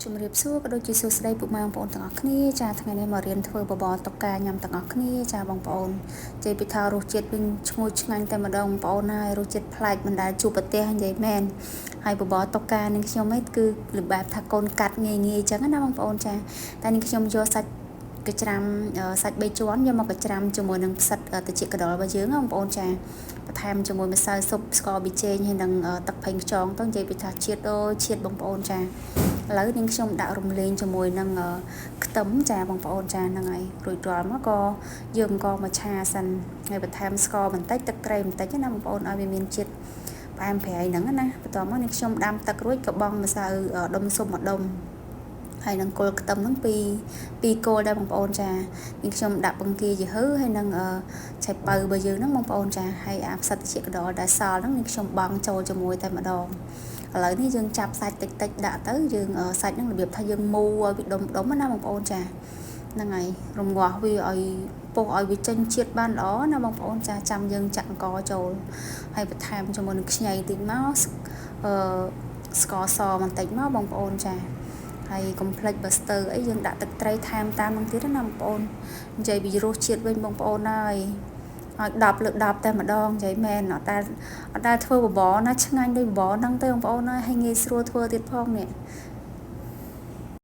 ជំរាបសួរក៏ដូចជាសួស្តីពុកម៉ែបងប្អូនទាំងអស់គ្នាចាថ្ងៃនេះមករៀនធ្វើបបរតុកកាញ៉ាំទាំងអស់គ្នាចាបងប្អូននិយាយពីថារសជាតិវិញឈ្ងុយឆ្ងាញ់តែម្ដងបងប្អូនហើយរសជាតិប្លែកមិនដែលជួបប្រទេសនិយាយមែនហើយបបរតុកកានឹងខ្ញុំឯងគឺបែបថាកូនកាត់ងាយៗអញ្ចឹងណាបងប្អូនចាតែនេះខ្ញុំយកសាច់កច្រាំសាច់3ជាន់យកមកកច្រាំជាមួយនឹងផ្សិតត្រចៀកកដុលរបស់យើងបងប្អូនចាបន្ថែមជាមួយម្សៅស៊ុបស្ករប៊ីចេងហើយនឹងទឹកផេងខ្យងទៅនិយាយពីថាជាតិបងប្អូនចាឥឡូវនាងខ្ញុំដាក់រំលែងជាមួយនឹងខ្ទឹមចាបងប្អូនចាហ្នឹងហើយរួចរាល់មកក៏យើងក៏មកឆាសិនហើយបន្ថែមស្ករបន្តិចទឹកត្រីបន្តិចណាបងប្អូនឲ្យវាមានជាតិផ្អែមប្រៃហ្នឹងណាបន្ទាប់មកនាងខ្ញុំដាំទឹករួចក៏បង់ម្សៅដុំស៊ុបមួយដុំហើយនឹងគល់ខ្ទឹមហ្នឹងពីគល់ដែរបងប្អូនចានាងខ្ញុំដាក់បង្គាយហឺហើយនឹងឆៃប៉ៅរបស់យើងហ្នឹងបងប្អូនចាហើយអាផ្សិតត្រចៀកកដុលដែលសល់ហ្នឹងនាងខ្ញុំបង់ចូលជាមួយតែម្ដងឥឡូវនេះយើងចាប់សាច់តិចដាក់ទៅយើងសាច់ហ្នឹងរបៀបថាយើងមូឲ្យវាដុំណាបងប្អូនចាហ្នឹងហើយរងាស់វាឲ្យពុះឲ្យវាចេញជាតិបានល្អណាបងប្អូនចាចាំយើងចាក់អង្ករចូលហើយបន្ថែមជាមួយនឹងខ្ញីតិចមកស្ករសបន្តិចមកបងប្អូនចាហើយកុំភ្លេចបើស្ទើអីយើងដាក់ទឹកត្រីថែមតាមនឹងទៀតណាបងប្អូននិយាយពីរសជាតិវិញបងប្អូនហើយឲ្យ10លើ10តែម្ដងនិយាយមែនអត់ដែលធ្វើបបរណាឆ្ងាញ់ដូចបបរហ្នឹងទេបងប្អូនហើយងាយស្រួលធ្វើទៀតផងនេះ